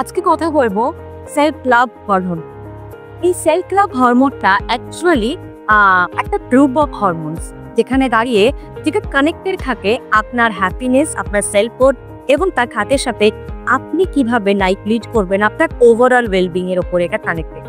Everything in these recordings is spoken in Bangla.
আজকে কথা বলবো সেলফ লাভ হরমোন। এই সেলফ লাভ হরমোনটা অ্যাকচুয়ালি একটা গ্রুপ অফ হরমোনস, যেখানে দাঁড়িয়ে যেটা কানেক্টেড থাকে আপনার হ্যাপিনেস, আপনার সেলফ ওয়ার্থ এবং তার সাথে সাথে আপনি কিভাবে লাইফ লিড করবেন, আপনার ওভারঅল ওয়েলবিং এর উপর এটা কানেক্টেড।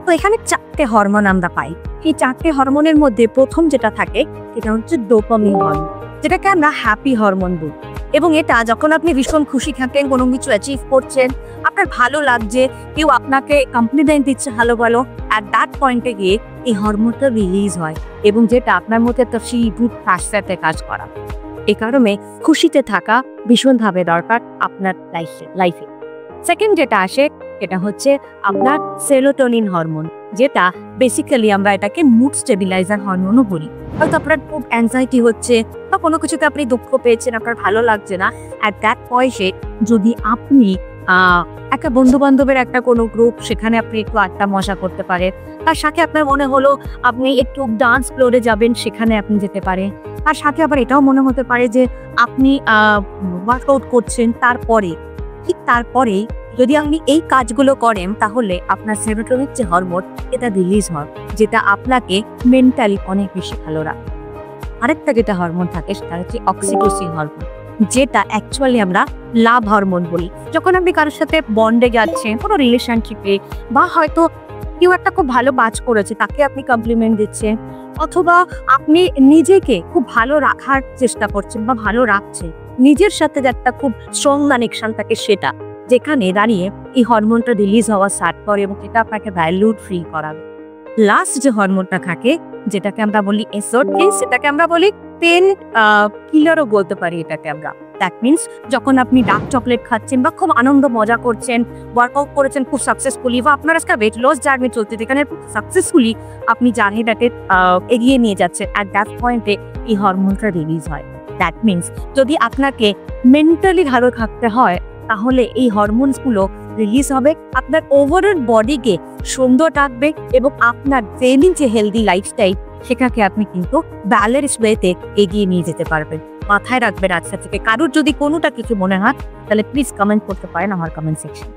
তো এখানে 4টে হরমোন আমরা পাই। এই 4টে হরমোনের মধ্যে প্রথম যেটা থাকে সেটা হচ্ছে ডোপামিন হরমোন, যেটাকে আমরা হ্যাপি হরমোন বলি। এবং এটা যখন আপনি ভীষণ খুশি থাকেন, কোনো কিছু অ্যাচিভ করছেন, আপনার ভালো লাগছে, কেউ আপনাকে কমপ্লিমেন্ট দিচ্ছে ভালো ভালো, অ্যাট দ্যাট পয়েন্টে গিয়ে এই হরমোনটা রিলিজ হয় এবং যেটা আপনার মধ্যে একটা ফিল গুড সাথে কাজ করা। এ কারণে খুশিতে থাকা ভীষণভাবে দরকার আপনার লাইফে। সেকেন্ড যেটা আসে এটা হচ্ছে আপনার সেরোটোনিন হরমোন, যেটা বেসিক্যালি আমরা এটাকে মুড স্টেবিলাইজার হরমোনও বলি। হয়তো আপনার খুব অ্যাংজাইটি হচ্ছে বা কোনো কিছুতে আপনি দুঃখ পেয়েছেন, আপনার ভালো লাগছে না, অ্যাট দ্যাট পয়েন্টে যদি আপনি একটা বন্ধু বান্ধবের একটা কোনো গ্রুপ, সেখানে আপনি একটু আড্ডা মজা করতে পারেন, তার সাথে আপনার মনে হলো আপনি একটু ডান্স ফ্লোরে যাবেন, সেখানে আপনি যেতে পারেন। তার সাথে আবার এটাও মনে হতে পারে যে আপনি ওয়ার্কআউট করছেন, তারপরেই যদি আপনি এই কাজগুলো করেন, তাহলে আপনার সেরোটোনিন যে হরমোন এটা রিলিজ হয়, যেটা আপনাকে মেন্টালি অনেক বেশি ভালো রাখে। আরেকটা যেটা হরমোন থাকে সেটা হচ্ছে অক্সিটোসিন হরমোন, যেটা অ্যাকচুয়ালি আমরা লাভ হরমোন বলি। যখন আপনি কারোর সাথে বন্ডে যাচ্ছেন, কোনো রিলেশনশিপে, বা হয়তো কেউ একটা খুব ভালো কাজ করেছে তাকে আপনি কমপ্লিমেন্ট দিচ্ছেন, অথবা আপনি নিজেকে খুব ভালো রাখার চেষ্টা করছেন বা ভালো রাখছেন, নিজের সাথে যে একটা খুব স্ট্রং কানেকশন থাকে, সেটা যেখানে দাঁড়িয়ে এই হরমোনটা রিলিজ হওয়া স্টার্ট করে এবং এটা আপনাকে ভ্যালুড ফিল করাবে। লাস্ট যে হরমোনটা থাকে, যেটাকে আমরা বলি এসোটিন, সেটাকে আমরা বলি পেন কিলারও বলতে পারি এটাকে আমরা। দ্যাট মিনস যখন আপনি ডার্ক চকলেট খাচ্ছেন বা খুব আনন্দ মজা করছেন, ওয়ার্কআউট করেছেন খুব সাকসেসফুলি, বা আপনার আজকে ওয়েট লস জার্নি চলছে, যেখানে সাকসেসফুলি আপনি জার্নিটাকে এগিয়ে নিয়ে যাচ্ছেন, অ্যাট দ্যাট পয়েন্টে এই হরমোনটা রিলিজ হয়। দ্যাট মিনস যদি আপনাকে মেন্টালি ভালো থাকতে হয়, তাহলে এই হরমোনসগুলো রিলিজ হবে, আপনার ওভারঅল বডিকে সুন্দর রাখবে এবং আপনার ডেইলি যে হেলদি লাইফস্টাইল, সেটাকে আপনি কিন্তু ব্যালেন্স ওয়েতে এগিয়ে নিয়ে যেতে পারবেন। মাথায় রাখবেন আজকে থেকে। কারোর যদি কোনোটা কিছু মনে হয়, তাহলে প্লিজ কমেন্ট করতে পারেন আমার কমেন্ট সেকশন।